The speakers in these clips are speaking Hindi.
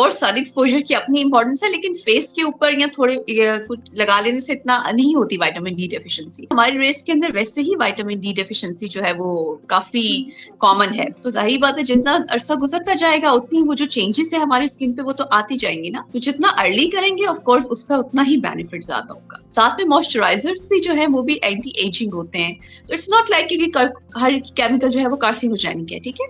कोर्स सन एक्सपोजर की अपनी इंपॉर्टेंस है, लेकिन फेस के ऊपर या थोड़े कुछ लगा लेने से इतना नहीं होती विटामिन डी डेफिशिएंसी। हमारी रेस के अंदर वैसे ही विटामिन डी डेफिशिएंसी जो है वो काफी कॉमन है, तो जाहिर बात है जितना अरसा गुजरता जाएगा उतनी वो जो चेंजेस है हमारी स्किन पे वो तो आती जाएंगी ना। तो जितना अर्ली करेंगे ऑफ कोर्स उसका उतना ही बेनिफिट ज्यादा होगा। साथ में मॉइस्चराइजर्स भी जो है वो भी एंटी एजिंग होते हैं, तो इट्स नॉट लाइक कि हर केमिकल जो है वो कार्सिनोजेनिक है, ठीक है।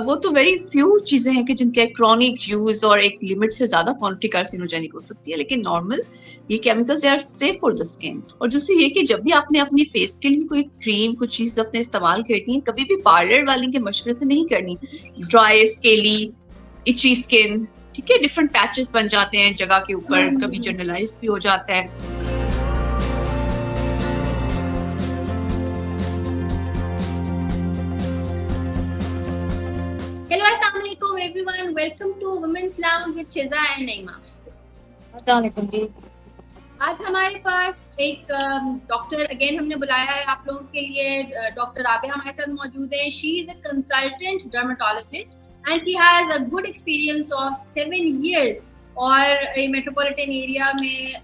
वो तो वेरी फ्यू चीजें हैं कि जिनके क्रॉनिक यूज और एक लिमिट से ज्यादा क्वांटिटी कार्सिनोजेनिक हो सकती है, लेकिन नॉर्मल ये chemicals they are safe for the skin. और दूसरी ये कि जब भी आपने अपनी फेस के लिए कोई क्रीम कुछ चीज अपने इस्तेमाल करनी है, कभी भी पार्लर वाली के मशवरे से नहीं करनी। ड्राई, स्केली, इची स्किन, ठीक है, डिफरेंट पैचेस बन जाते हैं जगह के ऊपर, कभी जनरलाइज्ड भी हो जाता है। Hello, Assalamualaikum everyone. Welcome to Women's Lounge with Shiza and Naima. अस्सलामुअलैकुम जी। आज हमारे पास एक डॉक्टर अगेन हमने बुलाया है आप लोगों के लिए। डॉक्टर राबिया हमारे साथ मौजूद है। She is a consultant dermatologist and she has a good experience of 7 years और मेट्रोपॉलिटन एरिया में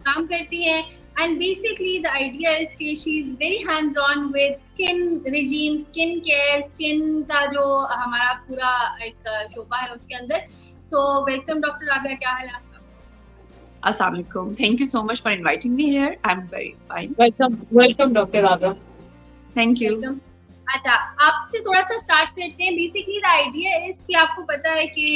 काम करती है। And basically the idea is कि she is very hands on with skin regime, skin care, skin का जो हमारा पूरा एक शोबा है उसके अंदर। So welcome Dr. Rabia, क्या हाल है आपका? Assalamu alaikum. Thank you so much for inviting me here. I'm very fine. Welcome Dr. Rabia. Thank you. Welcome. अच्छा, आपसे थोड़ा सा स्टार्ट करते हैं। बेसिकली द आइडिया इज कि आपको पता है कि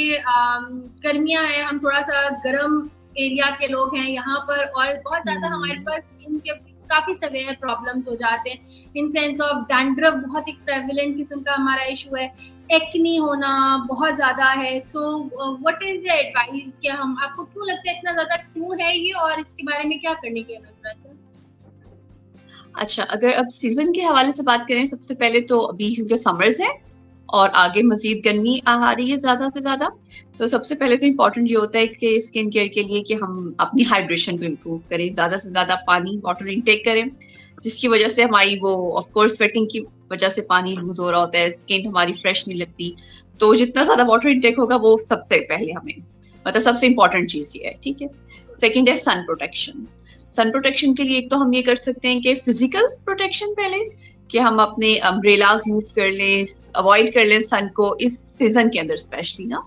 गर्मियाँ हैं, हम थोड़ा सा गर्म एरिया के लोग हैं यहाँ पर, और बहुत ज्यादा हमारे पास इनके काफी सवेयर प्रॉब्लम्स हो जाते हैं इन सेंस ऑफ डैंड्रफ बहुत एक प्रेवलेंट किस्म का हमारा इशू है, एक्नी होना बहुत ज्यादा है। So what is the advice कि हम आपको क्यों लगता है इतना ज्यादा क्यों है ये, और इसके बारे में क्या करने की जरूरत है? अच्छा, अगर अब सीजन के हवाले से बात करें, सबसे पहले तो अभी क्योंकि समर्स है और आगे मजीद गर्मी आ रही है ज्यादा से ज्यादा, तो सबसे पहले तो इम्पोर्टेंट ये होता है कि स्किन केयर के लिए कि हम अपनी हाइड्रेशन को इम्प्रूव करें, ज्यादा से ज्यादा पानी वाटर इनटेक करें, जिसकी वजह से हमारी वो ऑफ कोर्स स्वेटिंग की वजह से पानी लूज हो रहा होता है, स्किन हमारी फ्रेश नहीं लगती। तो जितना ज्यादा वाटर इनटेक होगा वो सबसे पहले हमें मतलब सबसे इम्पोर्टेंट चीज ये है, ठीक है। सेकेंड है सन प्रोटेक्शन। सन प्रोटेक्शन के लिए एक तो हम ये कर सकते हैं कि फिजिकल प्रोटेक्शन पहले कि हम अपने अम्ब्रेलाज यूज कर लें, अवॉइड कर लें सन को इस सीजन के अंदर स्पेशली ना।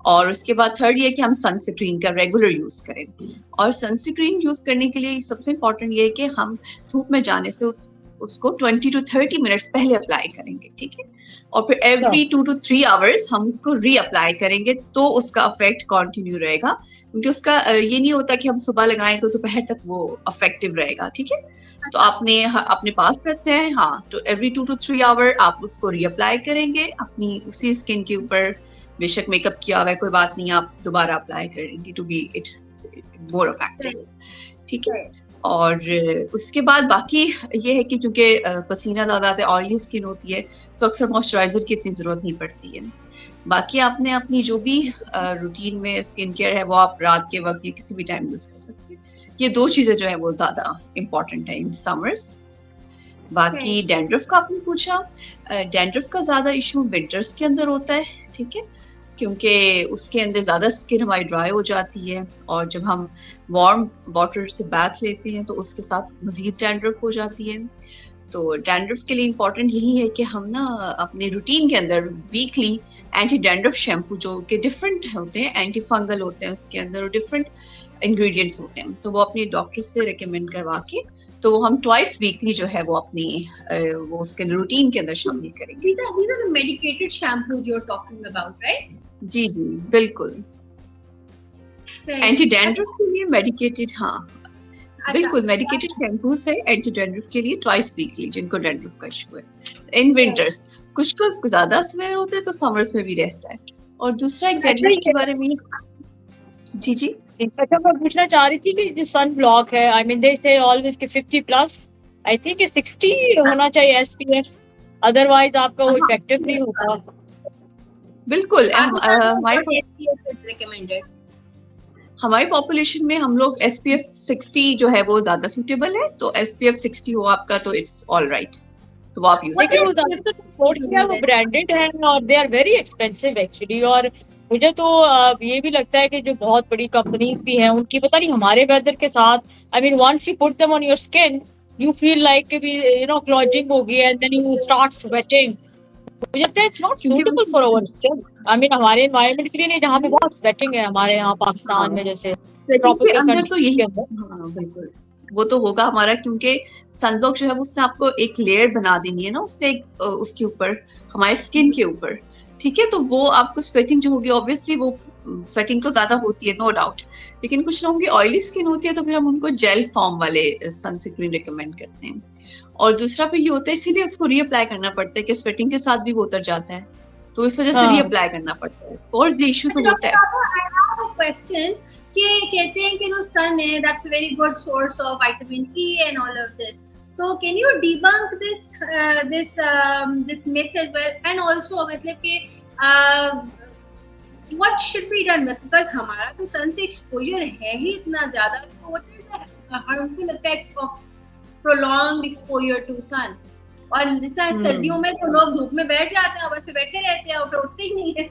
और उसके बाद थर्ड ये कि हम सनस्क्रीन का रेगुलर यूज करें, और सनस्क्रीन यूज करने के लिए सबसे इम्पोर्टेंट ये है कि हम धूप में जाने से उसको 20 to 30 मिनट्स पहले अप्लाई करेंगे, ठीक है। और फिर एवरी 2 to 3 आवर्स हम उसको री अप्लाई करेंगे, तो उसका इफेक्ट कंटिन्यू रहेगा, क्योंकि उसका ये नहीं होता कि हम सुबह लगाएं तो दोपहर तक वो इफेक्टिव रहेगा, ठीक है। तो आपने अपने पास रखते हैं, हाँ, तो एवरी 2 to 3 आवर आप उसको री अप्लाई करेंगे अपनी उसी स्किन के ऊपर। बेशक मेकअप किया हुआ है कोई बात नहीं, आप दोबारा अप्लाई करेंगे to be it more effective, ठीक है। और उसके बाद बाकी ये है कि चूंकि पसीना ज्यादा आता है, ऑयली स्किन होती है, तो अक्सर मॉइस्चराइजर की इतनी जरूरत नहीं पड़ती है। बाकी आपने अपनी जो भी रूटीन में स्किन केयर है वो आप रात के वक्त या किसी भी टाइम यूज कर सकते हैं। ये दो चीजें जो है वो ज्यादा इम्पोर्टेंट है इन समर्स। बाकी डैंड्रफ का आपने पूछा, डैंड्रफ का ज्यादा इशू विंटर्स के अंदर होता है, ठीक है, क्योंकि उसके अंदर ज्यादा स्किन हमारी ड्राई हो जाती है, और जब हम वार्म वाटर से बैथ लेते हैं तो उसके साथ मजीद डैंड्रफ हो जाती है। तो डैंड्रफ के लिए इम्पोर्टेंट यही है कि हम ना अपने रूटीन के अंदर वीकली एंटी डैंड्रफ शैम्पू जो कि डिफरेंट होते हैं, एंटी फंगल होते हैं उसके अंदर, और डिफरेंट इंग्रेडिएंट्स होते हैं, तो वो अपने डॉक्टर से रिकमेंड करवा के तो हम ट्वाइस वीकली जो है वो अपनी वो उसके रूटीन के अंदर शामिल करेंगे। These are the medicated shampoos you're talking about, right? जी जी बिल्कुल। एंटी डैंड्रफ के लिए मेडिकेटेड, हाँ बिल्कुल मेडिकेटेड शैम्पूज है एंटी डैंड्रफ के लिए ट्वाइस वीकली जिनको डैंड्रफ का इशू है। इन विंटर्स कुछ को ज्यादा सवेयर होता है तो समर्स में भी रहता है। और दूसरा एक डैंड्रफ के बारे में, जी जी अच्छा, मैं पूछना चाह रही थी कि जो सन ब्लॉक है, आई मीन दे से ऑलवेज के 50+, आई थिंक 60 होना चाहिए एसपीएफ, अदरवाइज आपका वो इफेक्टिव नहीं होता। बिल्कुल। हमारी पॉपुलेशन में हम लोग SPF 60 जो है वो ज्यादा सूटेबल है, तो SPF 60 हो आपका तो इट्स ऑल राइट, तो वो आप यूज करें। वो ब्रांडेड है और they are very expensive actually, और मुझे तो ये भी लगता है कि जो बहुत बड़ी कंपनीज भी हैं उनकी पता नहीं हमारे वेदर के साथ, I mean once you put them on your skin you feel like कि यू नो क्लॉजिंग होगी and then you start sweating. मुझे लगता है it's not suitable for our skin, I mean हमारे एनवायरनमेंट के लिए नहीं, जहाँ पे बहुत स्वेटिंग है हमारे यहाँ पाकिस्तान में जैसे स्वेटिंग के अंदर तो यही, के अंदर। हाँ बिल्कुल वो तो होगा हमारा, क्योंकि सनब्लॉक जो है वो उससे आपको एक लेयर बना देनी है ना, उससे एक उसके ऊपर हमारे स्किन के ऊपर, ठीक है। तो वो आपको स्वेटिंग जो होगी ऑब्वियसली वो स्वेटिंग तो ज्यादा होती है नो डाउट, लेकिन कुछ लोगों की ऑयली स्किन होती है तो फिर हम उनको जेल फॉर्म वाले सनस्क्रीन रिकमेंड करते हैं। और दूसरा पे ये होता है इसीलिए उसको रीअप्लाई करना पड़ता है कि स्वेटिंग के साथ भी वो उतर जाता है, तो इस वजह से रीअप्लाई करना पड़ता है। और ये इशू तो होता है। क्वेश्चन कि कहते हैं कि जो सन है that's a very good source of vitamin E and all of this, so can you debunk this myth as well, and also मतलब कि what should be done with, because हमारा तो सन से एक्सपोजर है ही इतना ज्यादा, तो what is the harmful effects of prolonged exposure to sun. और जैसा सर्दियों में तो लोग धूप में बैठ जाते हैं, बस पे बैठे रहते हैं और उठते ही नहीं है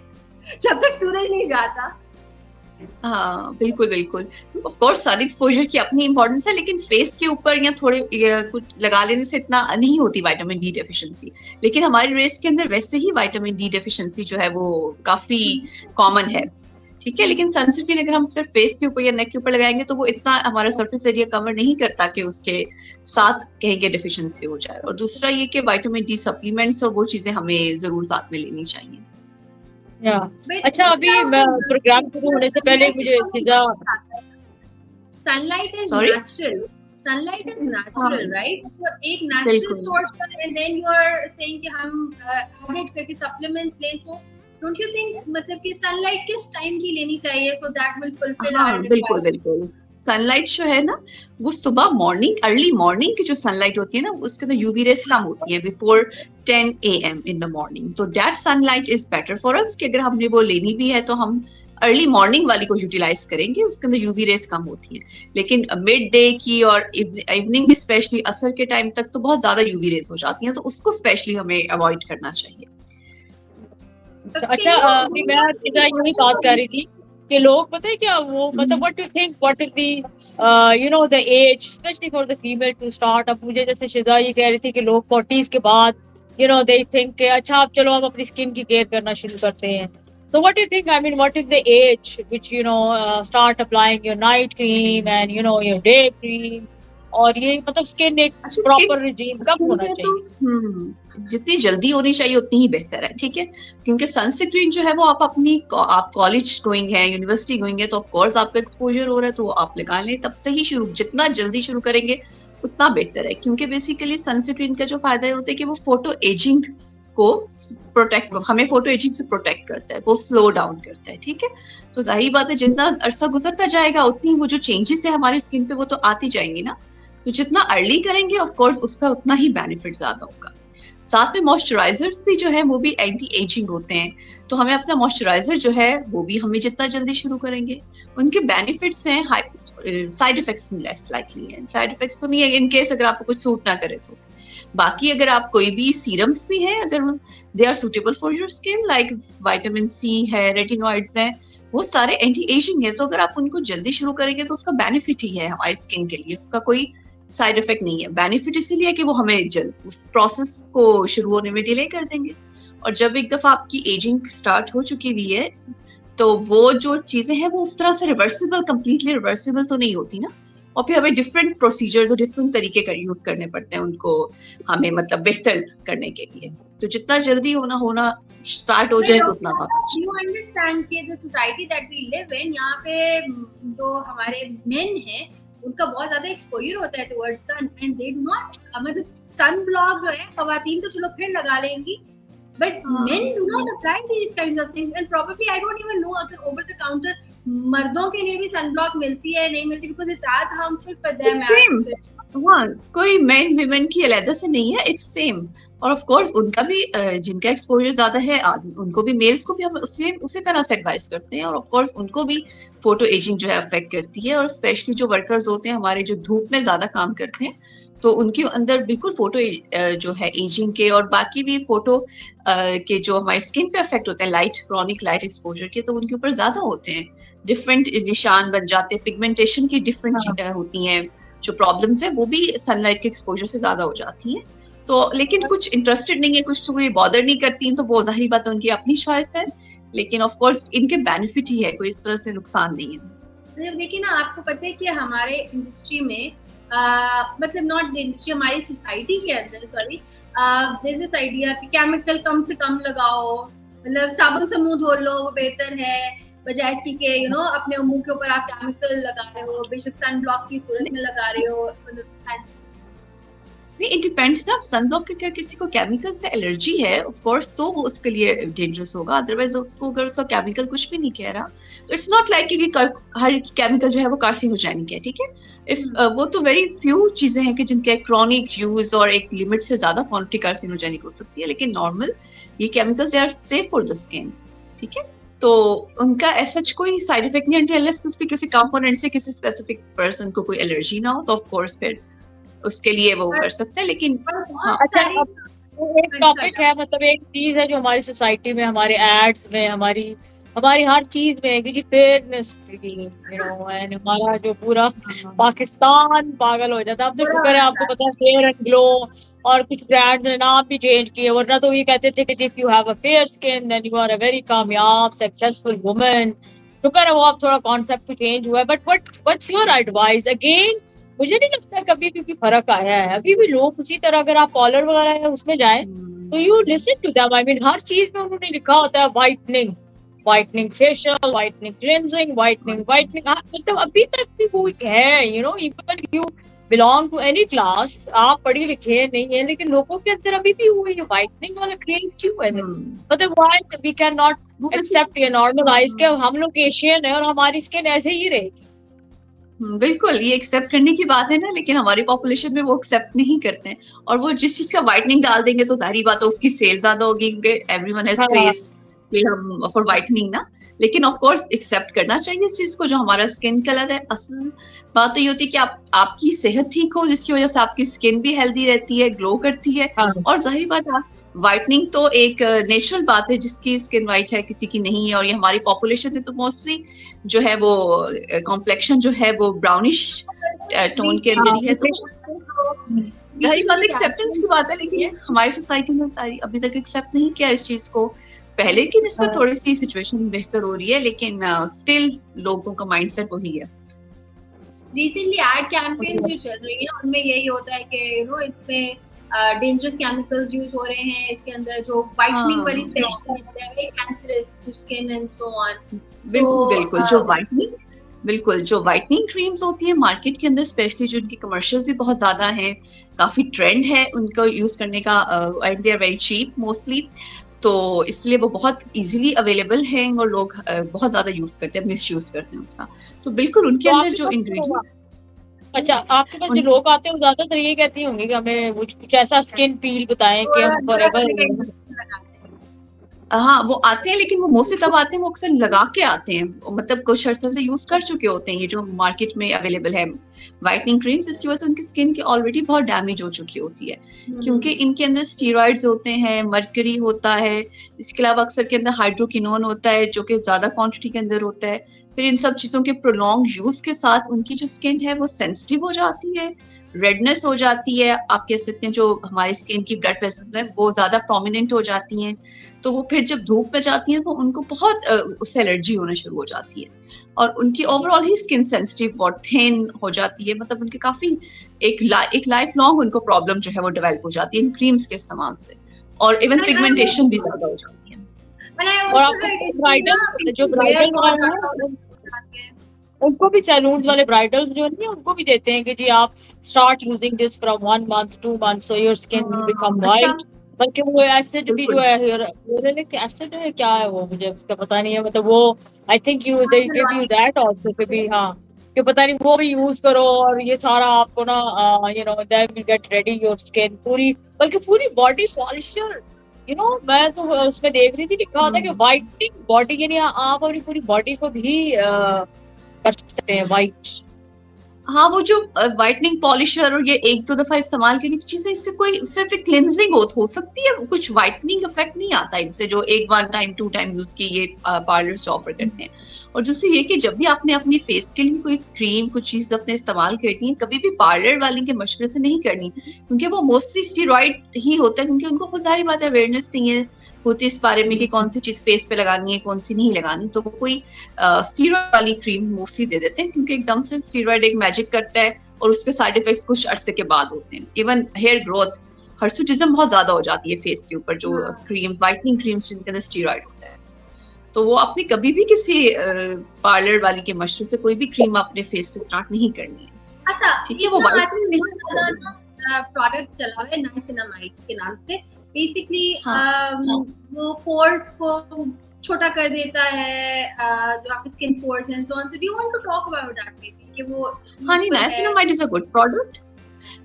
जब तक सूरज नहीं जाता। हाँ बिल्कुल बिल्कुल, ऑफ कोर्स सन एक्सपोजर की अपनी इंपॉर्टेंस है, लेकिन फेस के ऊपर या थोड़े कुछ लगा लेने से इतना नहीं होती विटामिन डी डेफिशिएंसी। लेकिन हमारी रेस के अंदर वैसे ही विटामिन डी डेफिशिएंसी जो है वो काफी कॉमन है, ठीक है। लेकिन सनस्क्रीन अगर हम सिर्फ फेस के ऊपर या नेक के ऊपर लगाएंगे तो वो इतना हमारा सरफेस एरिया कवर नहीं करता कि उसके साथ कहेंगे डेफिशिएंसी हो जाए। और दूसरा ये कि विटामिन डी सप्लीमेंट्स और वो चीजें हमें जरूर साथ में लेनी चाहिए। अच्छा, अभी प्रोग्राम शुरू होने से पहले मुझे sunlight is natural, sunlight is natural right, so एक नेचुरल सोर्स का, and then you are saying कि हम एडिट करके सप्लीमेंट्स लें, सो डोंट यू थिंक मतलब कि सनलाइट किस टाइम की लेनी चाहिए so that will fulfil our? बिल्कुल बिल्कुल, सनलाइट जो है ना वो सुबह मॉर्निंग, अर्ली मॉर्निंग की जो सनलाइट होती है ना उसके अंदर यूवी रेस कम होती है before 10 AM in the morning, तो that sunlight is better for us कि अगर हमने वो लेनी भी है तो हम अर्ली मॉर्निंग वाली को यूटिलाइज करेंगे, उसके अंदर यूवी रेस कम होती है। लेकिन मिड डे की और इवनिंग की स्पेशली असर के टाइम तक तो बहुत ज्यादा यूवी रेस हो जाती हैं, तो उसको स्पेशली हमें अवॉइड करना चाहिए। अच्छा, अभी मैं यही बात कर रही थी कि लोग पता है क्या वो मतलब what you think what is the you know the age specially for the female to start. अब मुझे जैसे शिजा ये कह रही थी कि लोग 40s के बाद यू नो दे थिंक कि अच्छा अब चलो हम अपनी स्किन की केयर करना शुरू करते हैं, so what you think, I mean what is the age which you know start applying your night cream and you know your day cream, और ये मतलब स्किन एक प्रॉपर रिजीम कब होना चाहिए? जितनी जल्दी होनी चाहिए उतनी ही बेहतर है, ठीक है। क्योंकि सनस्क्रीन जो है वो आप कॉलेज गोइंग है, यूनिवर्सिटी गोइंग है, तो ऑफ कोर्स आपका एक्सपोजर हो रहा है तो आप लगा लें, तब से ही शुरू, जितना जल्दी शुरू करेंगे उतना बेहतर है। क्योंकि बेसिकली सनस्क्रीन का जो फायदा होता है कि वो फोटो एजिंग को प्रोटेक्ट, हमें फोटो एजिंग से प्रोटेक्ट करता है, वो स्लो डाउन करता है, ठीक है। तो जाहिर बात है जितना अरसा गुजरता जाएगा उतनी वो जो चेंजेस है हमारी स्किन पे वो तो आती जाएंगी ना, तो जितना अर्ली करेंगे ऑफ कोर्स उसका उतना ही बेनिफिट ज्यादा होगा। साथ में मॉइस्चराइजर्स भी जो है वो भी एंटी एजिंग होते हैं, तो हमें अपना मॉइस्चराइजर जो है वो भी हमें जितना जल्दी शुरू करेंगे उनके बेनिफिट्स हैं, साइड इफेक्ट्स लेस लाइकली हैं। साइड इफेक्ट्स तो नहीं है इन केस अगर आपको कुछ सूट ना करे तो। बाकी अगर आप कोई भी सीरम्स भी हैं अगर दे आर suitable for your skin, like vitamin C है, रेटिनॉइड्स हैं, वो सारे एंटी एजिंग है, तो अगर आप उनको जल्दी शुरू करेंगे तो उसका बेनिफिट ही है हमारी स्किन के लिए, उसका कोई साइड इफेक्ट नहीं है। बेनिफिट इसीलिए कि वो हमें जल्द उस प्रोसेस को शुरू होने में डिले कर देंगे, और जब एक दफा आपकी एजिंग स्टार्ट हो चुकी हुई है तो वो जो चीजें हैं वो उस तरह से रिवर्सिबल, कंप्लीटली रिवर्सिबल तो नहीं होती ना, और फिर हमें डिफरेंट प्रोसीजर्स और डिफरेंट तरीके का यूज करने पड़ते हैं उनको हमें मतलब बेहतर करने के लिए। तो जितना जल्दी होना स्टार्ट हो जाए तो उतना ज्यादा। यू अंडरस्टैंड कि the society that we live in, यहाँ पे जो हमारे मेन हैं उनका बहुत ज्यादा एक्सपोजर होता है towards sun, and they do not, मतलब सन ब्लॉक जो है खवातीन तो चलो फिर लगा लेंगी, but men do not apply these kinds of things, and probably I don't even know अगर over the counter मर्दों के लिए भी सनब्लॉक मिलती है नहीं मिलती, because it's as harmful for them as हाँ, कोई मेन विमेन की अलग से नहीं है, इट्स सेम। और ऑफ कोर्स उनका भी जिनका एक्सपोजर ज्यादा है उनको भी, मेल्स को भी हम उसी तरह से एडवाइस करते हैं, और ऑफ कोर्स उनको भी फोटो एजिंग जो है अफेक्ट करती है, और स्पेशली जो वर्कर्स होते हैं हमारे जो धूप में ज्यादा काम करते हैं तो उनके अंदर बिल्कुल फोटो जो है एजिंग के और बाकी भी फोटो के जो हमारी स्किन पे अफेक्ट होते हैं लाइट क्रॉनिक लाइट एक्सपोजर के, तो उनके ऊपर ज्यादा होते हैं, डिफरेंट निशान बन जाते हैं, पिगमेंटेशन की डिफरेंट होती हैं जो प्रॉब्लम्स है, वो भी सनलाइट के एक्सपोजर से ज्यादा हो जाती हैं। तो लेकिन कुछ इंटरेस्टेड नहीं है, कुछ तो कोई बॉदर नहीं करती, तो वो जाहिर बात है उनकी अपनी चॉइस है, लेकिन ऑफ कोर्स इनके बेनिफिट ही है, कोई इस तरह से नुकसान नहीं है। मतलब देखिए ना, आपको पता है कि हमारे इंडस्ट्री में मतलब नॉट द इंडस्ट्री, हमारी सोसाइटी के अंदर sorry there is this idea कि केमिकल कम से कम लगाओ, मतलब साबुन से मुंह धो लो वो बेहतर है, बजाय इसकी के यू नो अपने मुंह के ऊपर आप केमिकल लगा रहे हो, बेशक सन ब्लॉक की सूरत में लगा रहे हो, मतलब नहीं, इट डिपेंड्स ना, सन ब्लॉक के किसी को केमिकल से एलर्जी है ऑफ कोर्स तो वो उसके लिए डेंजरस होगा, अदरवाइज उसको अगर उसका केमिकल कुछ भी नहीं कह रहा तो इट्स नॉट लाइक कि हर केमिकल जो है वो कार्सिनोजेनिक है, ठीक है। इफ वो तो वेरी फ्यू चीजें हैं कि जिनके क्रॉनिक यूज और एक लिमिट से ज्यादा क्वांटिटी कार्सिनोजेनिक हो सकती है, लेकिन नॉर्मल ये chemicals they are safe for the skin, ठीक है। तो उनका ऐसा कोई साइड इफेक्ट नहीं है अनलेस उसके किसी कंपोनेंट से किसी स्पेसिफिक पर्सन को कोई एलर्जी ना हो, तो ऑफ कोर्स फिर उसके लिए वो कर सकते हैं, लेकिन हाँ। अच्छा, अब एक टॉपिक है, मतलब एक चीज है जो हमारी सोसाइटी में, हमारे एड्स में, हमारी हर चीज में है कि जी फेयरनेस, यू नो, एंड हमारा जो पूरा पाकिस्तान पागल हो जाता है। अब तो शुक्र है आपको पता है फेयर एंड ग्लो, और कुछ ब्रांड्स ने नाम भी चेंज किए, वरना तो ये कहते थे कि if you have a fair skin then you are a very कामयाब सक्सेसफुल वुमन। शुक्र है वो अब थोड़ा कॉन्सेप्ट भी चेंज हुआ है, but what's your advice? Again मुझे नहीं लगता कभी क्योंकि फर्क आया है, अभी भी लोग उसी तरह, अगर आप पार्लर वगैरह है उसमें जाए तो you listen to them, I mean हर चीज में उन्होंने लिखा होता है whitening facial, whitening cleansing, whitening मतलब अभी तक भी वो है, you know, even you belong to any class, आप पढ़ी लिखे नहीं है, लेकिन लोगों के अंदर अभी भी वो ये वाइटनिंग वाला क्रेज क्यों है? मतलब why we can not accept या नॉर्मलाइज के हम लोग एशियन है और हमारी स्किन ऐसे ही रहेगी। बिल्कुल, ये एक्सेप्ट करने की बात है ना, लेकिन हमारी पॉपुलेशन में वो एक्सेप्ट नहीं करते हैं, और वो जिस चीज का वाइटनिंग डाल देंगे तो जाहिर बात है उसकी सेल ज्यादा होगी, क्योंकि everyone has craze for whitening ना। लेकिन ऑफ कोर्स एक्सेप्ट करना चाहिए इस चीज को, जो हमारा स्किन कलर है। असल बात तो ये होती है कि आपकी सेहत ठीक हो, जिसकी वजह से आपकी स्किन भी हेल्दी रहती है, ग्लो करती है, और जाहिर बात है वाइटनिंग तो एक नेचुरल बात है, जिसकी स्किन वाइट है किसी की नहीं है, और ये हमारी पॉपुलेशन में तो मोस्टली जो है वो कॉम्प्लेक्शन जो है वो ब्राउनिश टोन के अंदर ही है, तो जाहिर बात एक्सेप्टेंस की बात है, लेकिन हमारी सोसाइटी ने सारी अभी तक एक्सेप्ट नहीं किया इस चीज को। पहले की निस्बत थोड़ी सी सिचुएशन बेहतर हो रही है, लेकिन स्टिल लोगों का माइंडसेट वही है। रिसेंटली एड कैंपेन जो चल रही है उनमें यही होता है कि यू नो इसमें डेंजरस केमिकल्स यूज हो रहे हैं, इसके अंदर जो वाइटनिंग वाली स्पेशली होता है, cancerous to skin and so on. बिल्कुल जो वाइटनिंग क्रीम्स होती है मार्केट के अंदर, स्पेशली जो उनकी कमर्शियल्स भी बहुत ज्यादा हैं, काफी ट्रेंड है उनको यूज करने का, and they are very cheap mostly, तो इसलिए वो बहुत इजीली अवेलेबल हैं और लोग बहुत ज्यादा यूज करते हैं, मिस यूज करते हैं उसका। तो बिल्कुल उनके अंदर जो इंग्रेडिएंट, अच्छा आपके पास जो लोग आते हैं वो ज्यादातर ये कहती होंगे कि हमें कुछ ऐसा स्किन पील बताएं कि हम फॉरएवर। हाँ वो आते हैं, लेकिन वो मोस्टली तब आते हैं, वो अक्सर लगा के आते हैं, मतलब कुछ अर्से से यूज कर चुके होते हैं ये जो मार्केट में अवेलेबल है वाइटनिंग क्रीम्स, इसकी वजह से उनकी स्किन की ऑलरेडी बहुत डैमेज हो चुकी होती है, क्योंकि इनके अंदर स्टीरॉइड्स होते हैं, मर्करी होता है, इसके अलावा अक्सर के अंदर हाइड्रोकिनोन होता है जो कि ज्यादा क्वांटिटी के अंदर होता है। फिर इन सब चीजों के प्रोलॉन्ग यूज के साथ उनकी जो स्किन है वो सेंसिटिव हो जाती है, रेडनेस हो जाती है, आप कह सकते हैं जो हमारी स्किन की ब्लड वेसल्स हैं वो ज्यादा प्रोमिनेंट हो जाती हैं, तो वो फिर जब धूप में जाती हैं तो उनको बहुत उससे एलर्जी होना शुरू हो जाती है, और उनकी ओवरऑल ही स्किन सेंसिटिव और थिन हो जाती है, मतलब उनके काफी एक लाइफ लॉन्ग उनको प्रॉब्लम जो है वो डेवलप हो जाती है इन क्रीम्स के इस्तेमाल से, और इवन पिगमेंटेशन भी ज्यादा हो जाती है। और आपको ब्राइडल जो ब्राइडल वाले उनको भी सैलून वाले ब्राइडल्स जो है उनको भी देते हैं कि जी आप start using this from 1 month 2 months so your skin will become white. बल्कि वो एसिड भी जो है हियरलिक एसिड है, क्या है वो मुझे उसका पता नहीं है, मतलब वो I think you they give you that also कि भी हाँ कि पता नहीं वो भी यूज करो, और ये सारा आपको ना you know that will get ready your skin पूरी, बल्कि पूरी बॉडी पॉलिशर, यू नो। मैं तो उसमें देख रही थी लिखा होता है कि वाइटनिंग बॉडी, यानी आप अपनी पूरी बॉडी को भी कर सकते हैं वाइट। हाँ, वो जो व्हाइटनिंग पॉलिशर और ये एक दो दफा इस्तेमाल करने की चीजें, इससे कोई सिर्फ एक क्लिनजिंग हो सकती है, कुछ व्हाइटनिंग इफेक्ट नहीं आता इनसे, जो एक 1 टाइम 2 टाइम यूज की ये पार्लर्स ऑफर करते हैं। और दूसरी ये कि जब भी आपने अपनी फेस के लिए कोई क्रीम कुछ चीज अपने इस्तेमाल करनी है, कभी भी पार्लर वाले के मशवरे से नहीं करनी, क्योंकि वो मोस्टली स्टीरॉइड ही होता है, क्योंकि उनको खुद सारी बात अवेयरनेस नहीं है होती इस बारे में कि कौन सी चीज फेस पे लगानी है कौन सी नहीं लगानी। तो वो कोई स्टीरॉइड वाली क्रीम मोस्टली दे देते हैं, क्योंकि एकदम से स्टीरॉइड एक मैजिक करता है और उसके साइड इफेक्ट्स कुछ अरसे के बाद होते हैं। इवन हेयर ग्रोथ, हर्सुटिज्म बहुत ज्यादा हो जाती है फेस के ऊपर, जो क्रीम्स व्हाइटनिंग क्रीम्स जिनके अंदर स्टीरॉइड होता है। तो वो अपनी कभी भी किसी पार्लर वाली के मशवरे से कोई भी क्रीम अपने फेस पे स्टार्ट नहीं करनी है। अच्छा, ठीक है, वो प्रोडक्ट चला हुआ है नाइसिनामाइड के नाम से, बेसिकली हाँ। वो पोर्स को छोटा कर देता है, जो आपके स्किन पोर्स हैं, so on. So do you want to talk about that baby कि वो हाँ नहीं, niacinamide is a good product,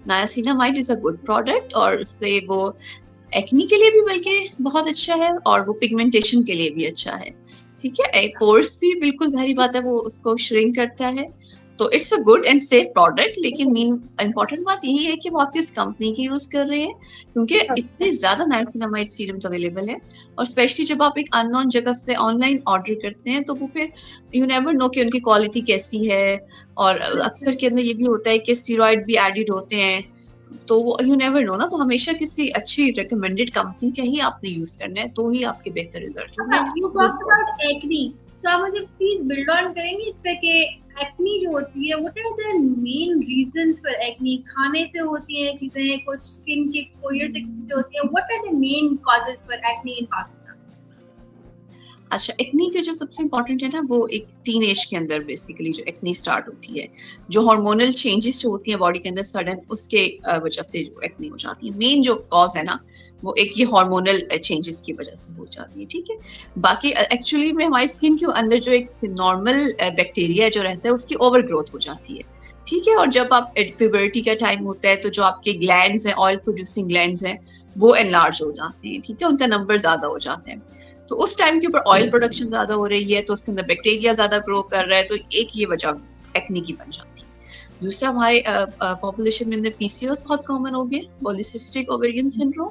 niacinamide is a good product, और उससे वो एक्नी के लिए भी बल्कि बहुत अच्छा है, और वो पिगमेंटेशन के लिए भी अच्छा है। ठीक है, पोर्स भी बिल्कुल जाहिर बात है वो उसको श्रिंक करता है, तो it's a good and safe product. लेकिन मेन इंपॉर्टेंट बात यही है कि वो आप किस कंपनी की यूज कर रहे हैं, क्योंकि इतने ज्यादा नाइसिनामाइड सीरम्स अवेलेबल है, और स्पेशली जब आप एक अननोन जगह से ऑनलाइन ऑर्डर करते हैं तो वो फिर यू नेवर नो कि उनकी क्वालिटी कैसी है, और अक्सर के अंदर ये भी होता है कि स्टीरॉइड भी एडिड होते हैं, तो यू नेवर नो ना। तो हमेशा किसी अच्छी रिकमेंडेड कंपनी का ही आपने यूज करना है, तो ही आपके बेहतर रिजल्ट होंगे। यू टॉक्ड अबाउट एक्नी, सो आप मुझे प्लीज बिल्ड ऑन करेंगे इस पे कि एक्नी जो होती है, what are the main reasons for acne? खाने से होती हैं चीजें, कुछ स्किन के एक्सपोजर से चीजें होती हैं, what are the main causes for acne in Pakistan? अच्छा, एक्नी के जो सबसे इम्पोर्टेंट है ना, वो एक टीन एज के अंदर बेसिकली जो एक्नी स्टार्ट होती है, जो हार्मोनल चेंजेस जो होती हैं बॉडी के अंदर सडन, उसके वजह से जो एक्नी हो जाती है। मेन जो कॉज है ना, वो एक ये हार्मोनल चेंजेस की वजह से हो जाती है। ठीक है, बाकी एक्चुअली में हमारी स्किन के अंदर जो एक नॉर्मल बैक्टीरिया जो रहता है उसकी ओवर ग्रोथ हो जाती है। ठीक है, और जब आप प्यूबर्टी का टाइम होता है तो जो आपके ग्लैंड्स हैं, ऑयल प्रोड्यूसिंग ग्लैंड्स हैं, वो एनलार्ज हो जाते हैं। ठीक है, उनका नंबर ज्यादा हो जाते हैं, तो उस टाइम के ऊपर ऑयल प्रोडक्शन ज्यादा हो रही है, तो उसके अंदर बैक्टीरिया ज्यादा ग्रो कर रहा है, तो एक ये वजह एक्नी की बन जाती है। दूसरा, हमारे पॉपुलेशन में अंदर पीसीओएस बहुत कॉमन हो गए, पॉलीसिस्टिक ओवेरियन सिंड्रोम,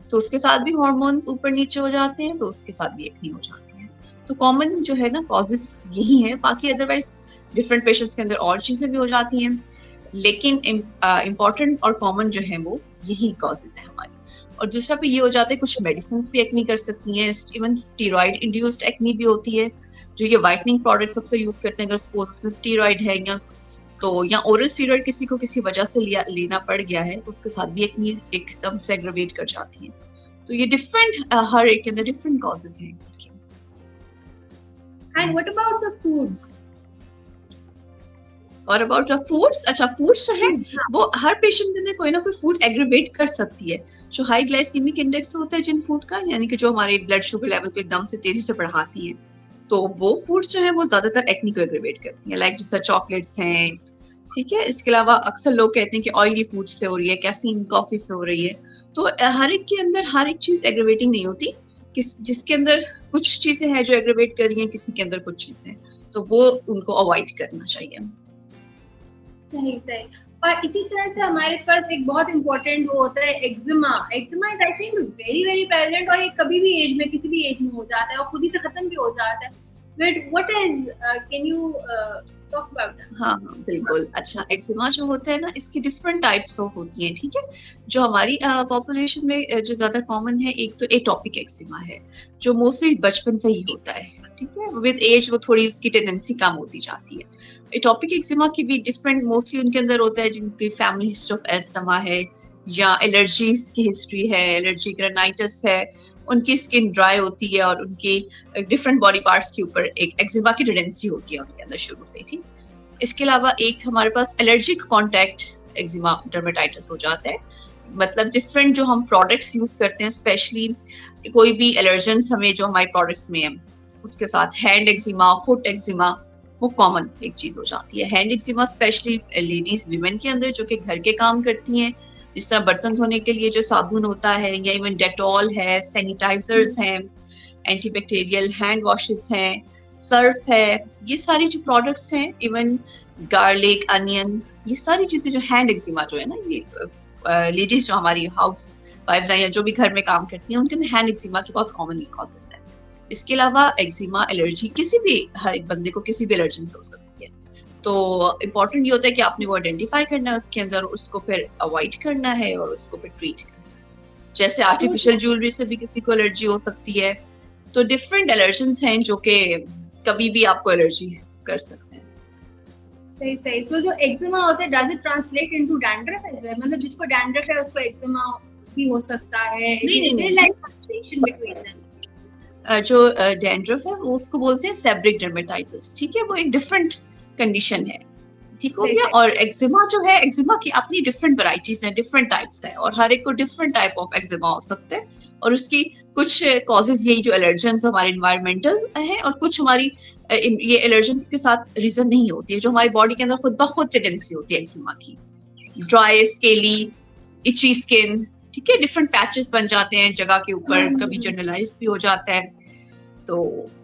तो उसके साथ भी हार्मोन्स ऊपर नीचे हो जाते हैं, तो उसके साथ भी एक्नी हो जाती है। तो कॉमन जो है ना कॉजेस यही है, बाकी अदरवाइज डिफरेंट पेशेंट्स के अंदर और चीजें भी हो जाती हैं, लेकिन इम्पॉर्टेंट और कॉमन जो है वो यही कॉजेस है हमारी। और दूसरा पे ये हो जाता है, कुछ मेडिसिन भी एक्नी कर सकती हैं, इवन स्टीरॉइड इंड्यूस्ड एक्नी भी होती है, जो ये व्हाइटनिंग प्रोडक्ट्स अक्सर यूज करते हैं। अगर सपोज उसमें स्टीरॉइड है या ओरल स्टीरॉइड किसी को किसी वजह से लेना पड़ गया है, तो उसके साथ भी एक्नी एकदम से एग्रेवेट कर जाती है। तो ये डिफरेंट हर एक के अंदर डिफरेंट कॉजेस हैं। And what about the foods? और अबाउट फूड्स, अच्छा फूड्स जो है वो हर पेशेंट के अंदर कोई ना कोई फूड एग्रीवेट कर सकती है। जो हाई ग्लाइसीमिक इंडेक्स होता है जिन फूड का, यानी कि जो हमारे ब्लड शुगर लेवल को एकदम से तेजी से बढ़ाती है, तो वो फूड्स जो है वो ज्यादातर एक्नी को एग्रीवेट करती है, लाइक जैसे चॉकलेट्स हैं। ठीक है, इसके अलावा अक्सर लोग कहते हैं कि ऑयली फूड से हो रही है, कैफीन कॉफी से हो रही है, तो हर एक के अंदर हर एक चीज एग्रीवेटिंग नहीं होती, जिसके अंदर कुछ चीजें हैं जो एग्रीवेट कर रही हैं, किसी के अंदर कुछ चीजें, तो वो उनको अवॉइड करना चाहिए। सही सही। और इसी तरह से हमारे पास एक बहुत इम्पोर्टेंट वो होता है eczema. Eczema is I think very very prevalent, और ये कभी भी एज में किसी भी एज में हो जाता है और खुद ही से खत्म भी हो जाता है। But what is, can you talk about that? हाँ बिल्कुल। अच्छा, एक्जिमा जो होता है ना, इसकी डिफरेंट टाइप्स होती हैं। ठीक है, जो हमारी पॉपुलेशन में जो ज्यादा कॉमन है, एक तो एटॉपिक एक्जिमा है, जो मोस्टली बचपन से ही होता है। ठीक है, विद एज वो थोड़ी उसकी टेंडेंसी कम होती जाती है। एटॉपिक एक्जिमा की भी डिफरेंट, मोस्टली उनके अंदर होता है जिनकी फैमिली हिस्ट्री ऑफ एस्थमा है, या एलर्जीज की हिस्ट्री है, एलर्जिक राइनाइटिस है, उनकी स्किन ड्राई होती है और उनकी डिफरेंट बॉडी पार्ट्स के ऊपर एक एक्जिमा की टेंडेंसी होती है उनके अंदर शुरू से। ठीक, इसके अलावा एक हमारे पास एलर्जिक कॉन्टैक्ट एक्जिमा डर्मेटाइटिस हो जाता है, मतलब डिफरेंट जो हम प्रोडक्ट्स यूज करते हैं, स्पेशली कोई भी एलर्जेंस हमें जो हमारे प्रोडक्ट्स में है, उसके साथ हैंड एक्जिमा, फुट एक्जिमा, वो कॉमन एक चीज हो जाती है। Hand eczema specially ladies women के अंदर जो कि घर के काम करती हैं, जिस तरह बर्तन धोने के लिए जो साबुन होता है, या इवन डेटॉल है, सैनिटाइजर्स हैं, एंटीबैक्टीरियल हैंड वॉशेस हैं, सर्फ है, ये सारी जो प्रोडक्ट्स हैं, इवन गार्लिक, अनियन, ये सारी चीजें जो हैंड एक्जिमा जो है ना, ये लेडीज जो हमारी हाउस वाइफ्स हैं या जो भी घर में काम करती हैं, उनके अंदर हैंड एक्जिमा की बहुत कॉमन कॉजेज है। इसके अलावा एक्जिमा एलर्जी किसी भी, हर एक बंदे को किसी भी एलर्जी से हो सकती है। तो इम्पोर्टेंट ये होता है कि आपने वो आइडेंटिफाई करना है उसके अंदर, उसको फिर अवॉइड करना है और उसको फिर ट्रीट करना है। जैसे आर्टिफिशियल ज्वेलरी से भी किसी को एलर्जी हो सकती है, तो डिफरेंट एलर्जेंस हैं जो कि कभी भी आपको एलर्जी कर सकते हैं। सही सही। सो जो एक्जिमा होता है, does it translate into dandruff as well? मतलब जिसको डैंड्रफ है उसको एक्जिमा भी हो सकता है? जो डैंड्रफ है वो उसको बोलते हैं सेबरिक डर्मेटाइटिस, ठीक है, वो एक डिफरेंट कंडीशन है, ठीक हो गया। और एक्जिमा जो है, एक्जिमा की अपनी डिफरेंट वैरायटीज हैं, डिफरेंट टाइप्स हैं, और हर एक को डिफरेंट टाइप ऑफ एक्जिमा हो सकते हैं, और उसकी कुछ कॉजेज यही जो एलर्जेंस हमारे इन्वायरमेंटल हैं, और कुछ हमारी ये एलर्जेंस के साथ रीजन नहीं होती है, जो हमारी बॉडी के अंदर खुद ब खुद टेंडेंसी होती है एक्जिमा की, ड्राई, स्केली, इची स्किन, ठीक है, डिफरेंट पैचेस बन जाते हैं जगह के ऊपर, कभी जनरलाइज भी हो जाता है। तो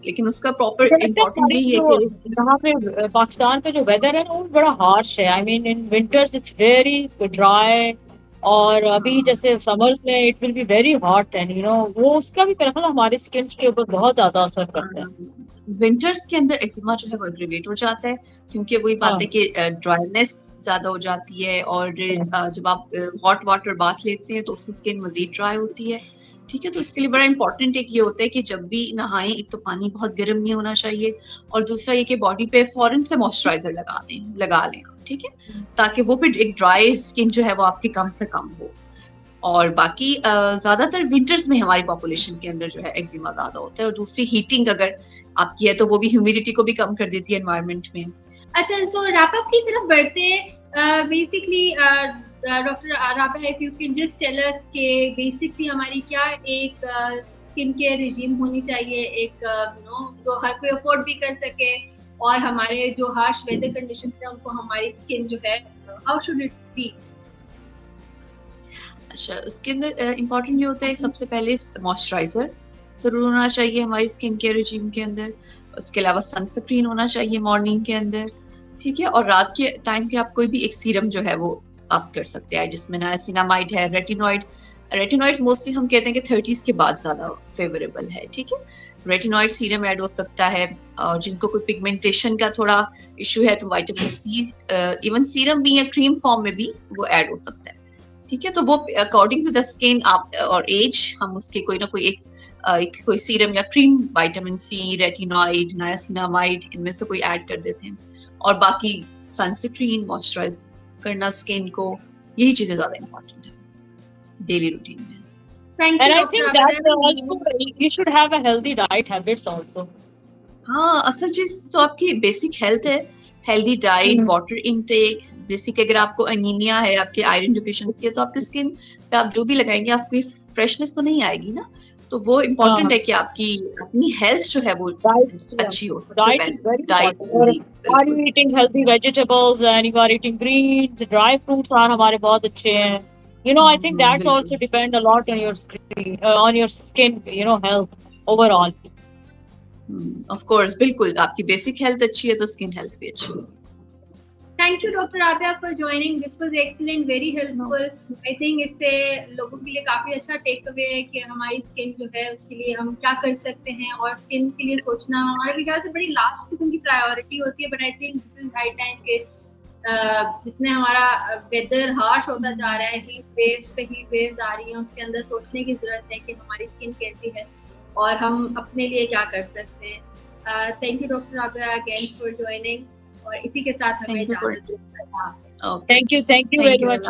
लेकिन उसका प्रॉपर इम्पोर्टेंट यही है कि यहाँ पे पाकिस्तान का जो वेदर है ना वो बड़ा हार्श है। I mean in winters it's very dry, और अभी जैसे समर्स में it will be very hot, and you no वो उसका भी मेरे ख्याल हमारे स्किन के ऊपर बहुत ज्यादा असर करता है। विंटर्स के अंदर एक्जिमा जो है वो एग्रीवेट हो जाता है, क्योंकि वही बात है कि ड्राइनेस ज्यादा हो जाती है, और जब आप हॉट वाटर बाथ लेते हैं तो उससे स्किन मजीद ड्राई होती है, ठीक है। तो इसके लिए बड़ा इंपॉर्टेंट एक ये होता है कि जब भी नहाएं, एक तो पानी बहुत गर्म नहीं होना चाहिए, और दूसरा ये कि बॉडी पे फौरन से मॉइस्चराइजर लगा लें, ठीक है, ताकि वो फिर एक ड्राई स्किन जो है वो आपकी कम से कम हो। और बाकी ज्यादातर विंटर्स में हमारी पॉपुलेशन के अंदर जो है एक्जिमा ज्यादा होता है, और दूसरी हीटिंग अगर आपकी है तो वो भी ह्यूमिडिटी को भी कम कर देती है एनवायरनमेंट में। अच्छा, सो रैप अप की तरफ बढ़ते हैं। Basically doctor Rabia, if you can just tell us के बेसिकली हमारी क्या एक स्किन केयर रिजीम होनी चाहिए, एक यू नो जो हर कोई अफोर्ड भी कर सके, और हमारे जो हार्श वेदर कंडीशंस हैं उनको हमारी स्किन जो है हाउ शुड इट बी? अच्छा, उसके अंदर इम्पोर्टेंट ये होता है सबसे पहले मॉइस्चराइजर जरूर होना चाहिए हमारी स्किन केयर रिजीम के अंदर। उसके अलावा सनस्क्रीन होना चाहिए मॉर्निंग के अंदर, ठीक है। और रात के टाइम के आप कोई भी एक सीरम जो है वो आप कर सकते हैं, जिसमें नायासिनामाइड है, रेटिनॉइड मोस्टली हम कहते हैं कि 30s के बाद ज्यादा फेवरेबल है, ठीक है। रेटिनॉइड सीरम ऐड हो सकता है, और जिनको कोई पिगमेंटेशन का थोड़ा इशू है तो विटामिन सी, इवन सीरम भी या क्रीम फॉर्म में भी वो ऐड हो सकता है, ठीक है। तो वो अकॉर्डिंग टू द स्किन आप और एज हम उसके कोई ना कोई एक कोई सीरम या cream vitamin C, retinoid, niacinamide, इनमें से कोई ऐड कर देते हैं, और बाकी सनस्क्रीन, मॉइस्चराइज करना स्किन को, यही चीजें ज्यादा इंपॉर्टेंट है डेली रूटीन में। Thank you, And I Dr. think Rabiya. that also you should have a healthy diet habits also. हाँ, असल चीज तो आपकी बेसिक हेल्थ है, healthy diet, water intake, basic. अगर आपको एनीमिया है, आपके आयरन डिफिशिएंसी है, तो आपकी स्किन पे आप जो भी लगाएंगे आपकी फ्रेशनेस तो नहीं आएगी ना। तो वो इम्पोर्टेंट है कि आपकी अपनी हेल्थ जो है वो अच्छी हो। Diet is very important. Are you eating healthy vegetables and you are eating greens, dry fruits are हमारे बहुत अच्छे हैं. You know, I think that also depend a lot on your skin, you know, health overall. Of course, बिल्कुल आपकी बेसिक हेल्थ अच्छी है तो स्किन हेल्थ भी अच्छी है। Thank you, Dr. Rabiya, for joining. This was excellent, very helpful. I think इससे लोगों के लिए काफी अच्छा टेक अवे है कि हमारी स्किन जो है उसके लिए हम क्या कर सकते हैं, और स्किन के लिए सोचना हमारे ख्याल से बड़ी लास्ट किस्म की प्रायोरिटी होती है। But I think this is high time के जितने हमारा वेदर हार्श होता जा रहा है, हीट वेव्स आ रही हैं, उसके अंदर सोचने की जरूरत है कि हमारी स्किन कैसी है और हम अपने लिए क्या कर सकते हैं। Thank you doctor Rabia again for joining, और इसी के साथ हमें थैंक यू वेरी मच।